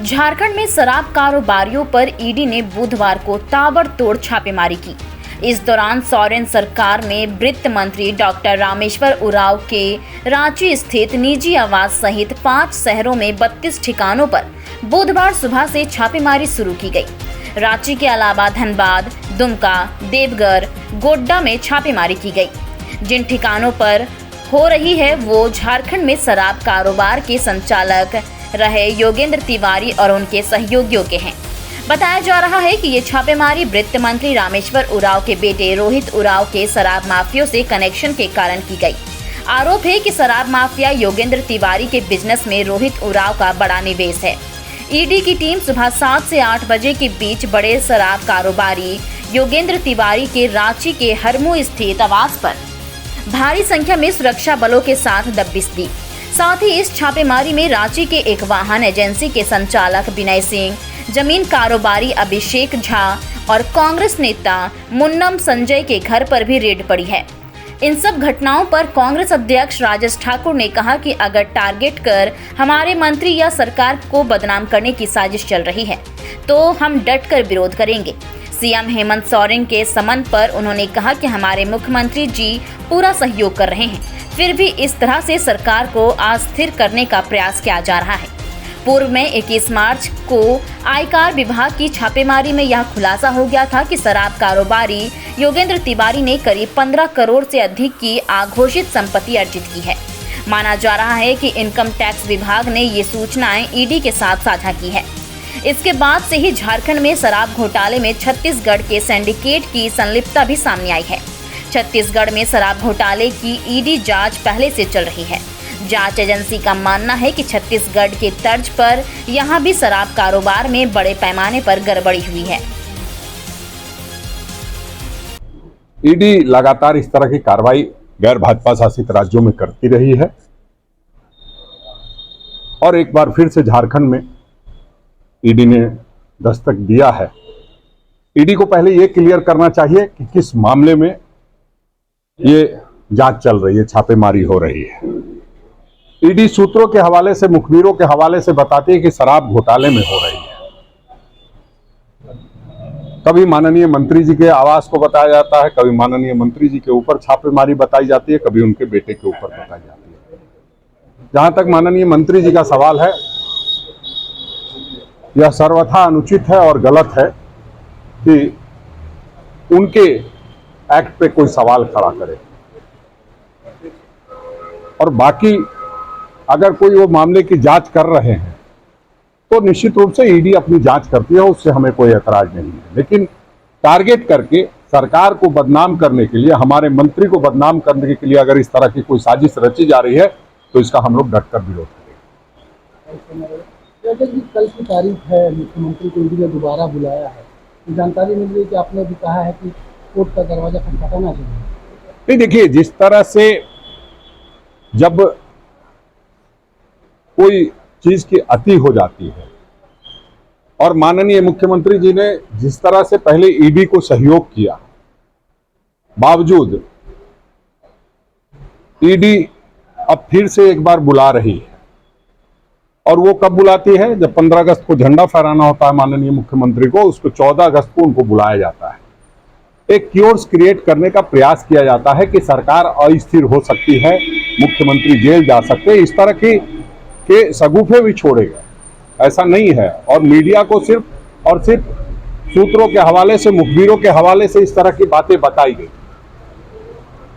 झारखंड में शराब कारोबारियों पर ईडी ने बुधवार को ताबड़तोड़ छापेमारी की। इस दौरान सोरेन सरकार में वित्त मंत्री डॉक्टर रामेश्वर उरांव के रांची स्थित निजी आवास सहित 5 शहरों में 32 ठिकानों पर बुधवार सुबह से छापेमारी शुरू की गई। रांची के अलावा धनबाद, दुमका, देवघर, गोड्डा में छापेमारी की गई। जिन ठिकानों पर हो रही है वो झारखंड में शराब कारोबार के संचालक रहे योगेंद्र तिवारी और उनके सहयोगियों के हैं। बताया जा रहा है कि ये छापेमारी वित्त मंत्री रामेश्वर उरांव के बेटे रोहित उरांव के शराब माफिया से कनेक्शन के कारण की गई। आरोप है कि शराब माफिया योगेंद्र तिवारी के बिजनेस में रोहित उरांव का बड़ा निवेश है। ईडी की टीम सुबह 7 से 8 बजे के बीच बड़े शराब कारोबारी योगेंद्र तिवारी के रांची के हरमू स्थित आवास पर भारी संख्या में सुरक्षा बलों के साथ दबिश दी। साथ ही इस छापेमारी में रांची के एक वाहन एजेंसी के संचालक विनय सिंह, जमीन कारोबारी अभिषेक झा और कांग्रेस नेता मुन्नम संजय के घर पर भी रेड पड़ी है। इन सब घटनाओं पर कांग्रेस अध्यक्ष राजेश ठाकुर ने कहा कि अगर टारगेट कर हमारे मंत्री या सरकार को बदनाम करने की साजिश चल रही है तो हम डटकर विरोध करेंगे। सीएम हेमंत सोरेन के समन पर उन्होंने कहा कि हमारे मुख्यमंत्री जी पूरा सहयोग कर रहे हैं, फिर भी इस तरह से सरकार को अस्थिर करने का प्रयास किया जा रहा है। पूर्व में 21 मार्च को आयकर विभाग की छापेमारी में यह खुलासा हो गया था कि शराब कारोबारी योगेंद्र तिवारी ने करीब 15 करोड़ से अधिक की अघोषित संपत्ति अर्जित की है। माना जा रहा है कि इनकम टैक्स विभाग ने ये सूचनाएं ईडी के साथ साझा की है। इसके बाद से ही झारखंड में शराब घोटाले में छत्तीसगढ़ के सिंडिकेट की संलिप्तता भी सामने आई है। छत्तीसगढ़ में शराब घोटाले की ईडी जांच पहले से चल रही है। जांच एजेंसी का मानना है कि छत्तीसगढ़ के तर्ज पर यहां भी शराब कारोबार में बड़े पैमाने पर गड़बड़ी हुई है। ईडी लगातार इस तरह की कार्रवाई गैर भाजपा शासित राज्यों में करती रही है और एक बार फिर से झारखंड में ईडी ने दस्तक दिया है। ईडी को पहले ये क्लियर करना चाहिए कि किस मामले में ये जांच चल रही है, छापेमारी हो रही है। ईडी सूत्रों के हवाले से, मुखबिरों के हवाले से बताती है कि शराब घोटाले में हो रही है। कभी माननीय मंत्री जी के आवास को बताया जाता है, कभी माननीय मंत्री जी के ऊपर छापेमारी बताई जाती है, कभी उनके बेटे के ऊपर बताई जाती है। जहां तक माननीय मंत्री जी का सवाल है, यह सर्वथा अनुचित है और गलत है कि उनके एक्ट पे कोई सवाल खड़ा करे। और बाकी अगर कोई वो मामले की जांच कर रहे हैं तो निश्चित रूप से ईडी अपनी जांच करती है, उससे हमें कोई ऐतराज नहीं है। लेकिन टारगेट करके सरकार को बदनाम करने के लिए, हमारे मंत्री को बदनाम करने के लिए अगर इस तरह की कोई साजिश रची जा रही है तो इसका हम लोग डटकर विरोध करेंगे। कल की तारीख है, मुख्यमंत्री को ईडी ने दोबारा बुलाया है। जानकारी मिल रही है कि आपने भी कहा है कि कोर्ट का दरवाजा खटखटाना चाहिए। नहीं, देखिए, जिस तरह से जब कोई चीज की अति हो जाती है और माननीय मुख्यमंत्री जी ने जिस तरह से पहले ईडी को सहयोग किया, बावजूद ईडी अब फिर से एक बार बुला रही है। और वो कब बुलाती है? जब 15 अगस्त को झंडा फहराना होता है माननीय मुख्यमंत्री को, उसको 14 अगस्त को उनको बुलाया जाता है। एक क्योर्स क्रिएट करने का प्रयास किया जाता है कि सरकार अस्थिर हो सकती है, मुख्यमंत्री जेल जा सकते हैं, इस तरह के सगुफे भी छोड़ेगा, ऐसा नहीं है। और मीडिया को सिर्फ और सिर्फ सूत्रों के हवाले से, मुखबिरों के हवाले से इस तरह की बातें बताई गई।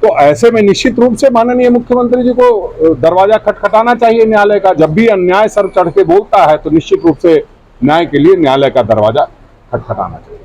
तो ऐसे में निश्चित रूप से माननीय मुख्यमंत्री जी को दरवाजा खटखटाना चाहिए न्यायालय का। जब भी अन्याय सर चढ़ के बोलता है तो निश्चित रूप से न्याय के लिए न्यायालय का दरवाजा खटखटाना चाहिए।